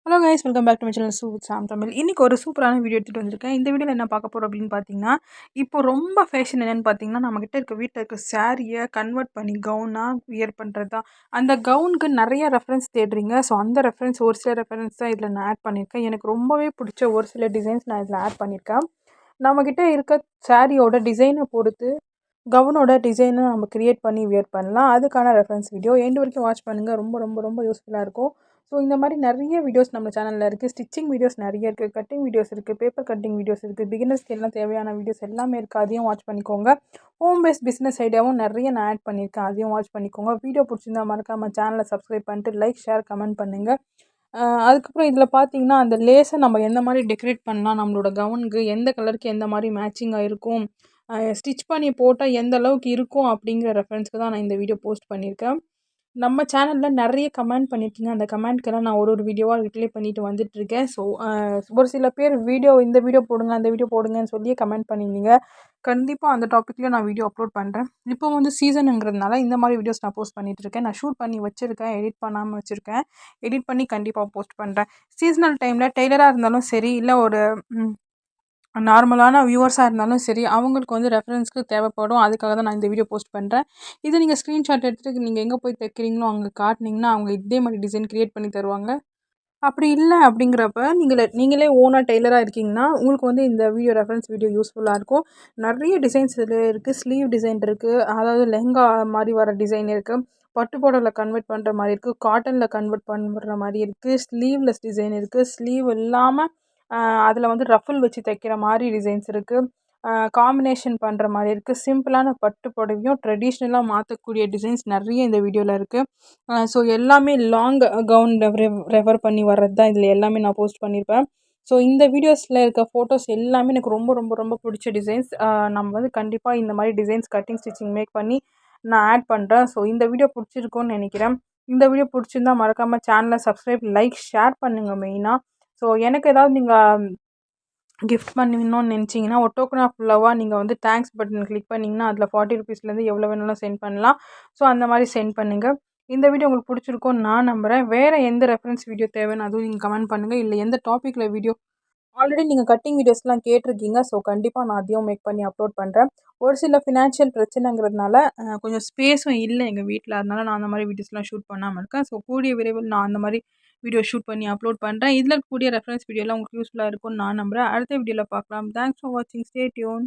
Hello guys, welcome back to my channel Sam Tamil. இன்றைக்கி ஒரு சூப்பரான வீடியோ எடுத்துகிட்டு வந்திருக்கேன். இந்த வீடியோவில் என்ன பார்க்க போகிறோம் அப்படின்னு பார்த்தீங்கன்னா, இப்போ ரொம்ப ஃபேஷன் என்னென்னு பார்த்தீங்கன்னா, நம்மக்கிட்ட இருக்க வீட்டில் இருக்க சாரியை கன்வெர்ட் பண்ணி கவுனாக வியர் பண்ணுறது தான். அந்த கவுனுக்கு நிறைய ரெஃபரன்ஸ் தேடுறீங்க. ஸோ அந்த ரெஃபரன்ஸ் ஒரு சில ரெஃபரன்ஸ் தான் இதில் நான் ஆட் பண்ணியிருக்கேன். எனக்கு ரொம்பவே பிடிச்ச ஒரு சில டிசைன்ஸ் நான் இதில் ஆட் பண்ணியிருக்கேன். நம்மக்கிட்ட இருக்க சாரியோட டிசைனை பொறுத்து கவுனோட டிசைனை நம்ம க்ரியேட் பண்ணி வியர் பண்ணலாம். அதுக்கான ரெஃபரன்ஸ் வீடியோ எண்டு வரைக்கும் வாட்ச் பண்ணுங்கள். ரொம்ப ரொம்ப ரொம்ப யூஸ்ஃபுல்லாக இருக்கும். ஸோ இந்த மாதிரி நிறைய வீடியோஸ் நம்ம சேனலில் இருக்குது. ஸ்டிச்சிங் வீடியோஸ் நிறைய இருக்குது, கட்டிங் வீடியோஸ் இருக்குது, பேப்பர் கட்டிங் வீடியோஸ் இருக்குது, பிகினர்ஸ்க்கு எல்லாம் தேவையான வீடியோஸ் எல்லாமே இருக்குது. அதையும் வாட்ச் பண்ணிக்கோங்க. ஹோம் பேஸ்ட் பிஸ்னஸ் ஐடியாவும் நிறைய நான் ஆட் பண்ணியிருக்கேன். அதையும் வாட்ச் பண்ணிக்கோங்க. வீடியோ பிடிச்சிருந்தா மறக்காம சேனலை சப்ஸ்கிரைப் பண்ணிட்டு லைக், ஷேர், கமெண்ட் பண்ணுங்கள். அதுக்கப்புறம் இதில் பார்த்தீங்கன்னா, அந்த லேஸை நம்ம எந்த மாதிரி டெக்கரேட் பண்ணலாம், நம்மளோட கவுனுக்கு எந்த கலருக்கு எந்த மாதிரி மேட்சிங்காக இருக்கும், ஸ்டிச் பண்ணி போட்டால் எந்த அளவுக்கு இருக்கும் அப்படிங்கிற ரெஃபரன்ஸ்க்கு தான் நான் இந்த வீடியோ போஸ்ட் பண்ணியிருக்கேன். நம்ம சேனலில் நிறைய கமெண்ட் பண்ணியிருக்கீங்க. அந்த கமெண்ட்க்கெல்லாம் நான் ஒரு வீடியோவாக ரிப்ளை பண்ணிட்டு வந்துட்டுருக்கேன். ஸோ ஒரு சில பேர் இந்த வீடியோ போடுங்க, அந்த வீடியோ போடுங்கன்னு சொல்லி கமெண்ட் பண்ணியிருந்தீங்க. கண்டிப்பாக அந்த டாப்பிக்லேயும் நான் வீடியோ அப்லோட் பண்ணுறேன். இப்போ வந்து சீசனுங்கிறதுனால இந்த மாதிரி வீடியோஸ் நான் போஸ்ட் பண்ணிகிட்ருக்கேன். நான் ஷூட் பண்ணி வச்சுருக்கேன், எடிட் பண்ணாமல் வச்சுருக்கேன். எடிட் பண்ணி கண்டிப்பாக போஸ்ட் பண்ணுறேன். சீசனல் டைமில் டெய்லராக இருந்தாலும் சரி, இல்லை ஒரு நார்மலான வியூவர்ஸாக இருந்தாலும் சரி, அவங்களுக்கு வந்து ரெஃபரன்ஸ்க்கு தேவைப்படும். அதுக்காக தான் நான் இந்த வீடியோ போஸ்ட் பண்ணுறேன். இதை நீங்கள் ஸ்க்ரீன்ஷாட் எடுத்துகிட்டு நீங்கள் எங்கே போய் தைக்கிறீங்களோ அங்கே காட்டினீங்கன்னா அவங்க இதே மாதிரி டிசைன் க்ரியேட் பண்ணி தருவாங்க. அப்படி இல்லை அப்படிங்கிறப்ப நீங்களே ஓனாக டெய்லராக இருக்கீங்கன்னா உங்களுக்கு வந்து இந்த வீடியோ ரெஃபரன்ஸ் வீடியோ யூஸ்ஃபுல்லாக இருக்கும். நிறைய டிசைன்ஸ் இதில் இருக்குது. ஸ்லீவ் டிசைன் இருக்குது, அதாவது லெஹங்கா மாதிரி வர டிசைன் இருக்குது, பட்டு புடவையில் கன்வெர்ட் பண்ணுற மாதிரி இருக்குது, காட்டனில் கன்வெர்ட் பண்ணுற மாதிரி இருக்குது, ஸ்லீவ்லெஸ் டிசைன் இருக்குது, ஸ்லீவ் இல்லாமல் அதில் வந்து ரஃபிள் வச்சு தைக்கிற மாதிரி டிசைன்ஸ் இருக்குது, காம்பினேஷன் பண்ணுற மாதிரி இருக்குது, சிம்பிளான பட்டு புடவையும் ட்ரெடிஷ்னலாக மாற்றக்கூடிய டிசைன்ஸ் நிறைய இந்த வீடியோவில் இருக்குது. ஸோ எல்லாமே லாங் கவுன் ரெஃபர் பண்ணி வர்றது தான் இதில் எல்லாமே நான் போஸ்ட் பண்ணியிருப்பேன். ஸோ இந்த வீடியோஸில் இருக்க ஃபோட்டோஸ் எல்லாமே எனக்கு ரொம்ப ரொம்ப ரொம்ப பிடிச்ச டிசைன்ஸ். நம்ம வந்து கண்டிப்பாக இந்த மாதிரி டிசைன்ஸ் கட்டிங் ஸ்டிச்சிங் மேக் பண்ணி நான் ஆட் பண்ணுறேன். ஸோ இந்த வீடியோ பிடிச்சிருக்கும்னு நினைக்கிறேன். இந்த வீடியோ பிடிச்சிருந்தா மறக்காமல் சேனலை சப்ஸ்கிரைப், லைக், ஷேர் பண்ணுங்கள் மெயினாக. ஸோ எனக்கு ஏதாவது நீங்கள் கிஃப்ட் பண்ணணும்னு நினச்சிங்கன்னா ஒரு டோக்கன் ஆஃப் லவ்வாக நீங்கள் வந்து தேங்க்ஸ் பட்டன் கிளிக் பண்ணிங்கன்னா அதில் 40 ருபீஸ்லேருந்து எவ்வளோ வேணாலும் சென்ட் பண்ணலாம். ஸோ அந்த மாதிரி சென்ட் பண்ணுங்கள். இந்த வீடியோ உங்களுக்கு பிடிச்சிருக்கும்னு நான் நம்புகிறேன். வேறு எந்த ரெஃபரன்ஸ் வீடியோ தேவைன்னு அதுவும் நீங்கள் கமெண்ட் பண்ணுங்கள். இல்லை எந்த டாப்பிக்கில் வீடியோ ஆல்ரெடி நீங்கள் கட்டிங் வீடியோஸ்லாம் கேட்டிருக்கீங்க. ஸோ கண்டிப்பாக நான் அதையும் மேக் பண்ணி அப்லோட் பண்ணுறேன். ஒரு சில ஃபினான்ஷியல் பிரச்சனைங்கிறதுனால கொஞ்சம் ஸ்பேஸும் இல்லை எங்கள் வீட்டில். அதனால நான் அந்த மாதிரி வீடியோஸ்லாம் ஷூட் பண்ணாமல் இருக்கேன். ஸோ கூடிய விரைவில் நான் அந்த மாதிரி வீடியோ ஷூட் பண்ணி அப்லோட் பண்ணுறேன். இதில் கூடிய ரெஃபரன்ஸ் வீடியோலாம் உங்களுக்கு யூஸ்ஃபுல்லாக இருக்கும்னு நான் நம்புகிறேன். அடுத்த வீடியோவில் பார்க்கலாம். தேங்க்ஸ் ஃபார் வாட்சிங். Stay tune.